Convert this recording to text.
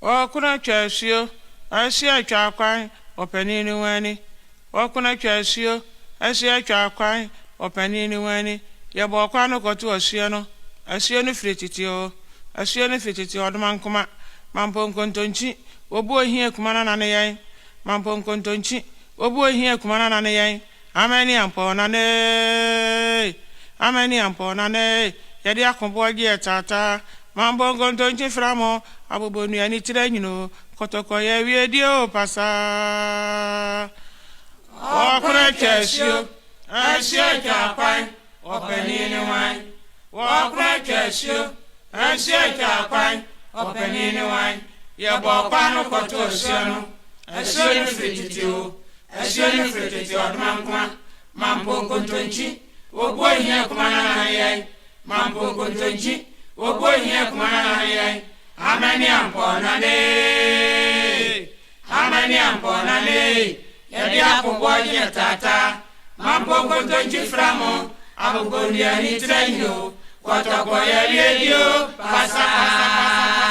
Okuna chasio, asia chakwan, openini wani. Okuna chasio, asia chakwan, openini wani. Yabo kwano kotu osiano, asiano frititio, asiano frititio odmankuma, mampon kontonchi, obo hie kumana nane mampon kontonchi, obo hie kumana nane ameni ampo nane, yadi akomboji tata, mampon kontonchi framo, abobonu yani tirenyino, kotoko ye wiedio pasa. Okuna chasio, asia chakwan, openini wine. Wakuna chasio, asia chakwan, openini wine. Yabo kwano kotu osiano, asiano frititio odmankuma, mampon kontonchi, obo hie kumana nane mampon kontonchi, obo hie kumana nane ameni ampo nane, yadi akomboji tata, mampon kontonchi framo, abobonu yani trenyo, kotoko ye dio pasa.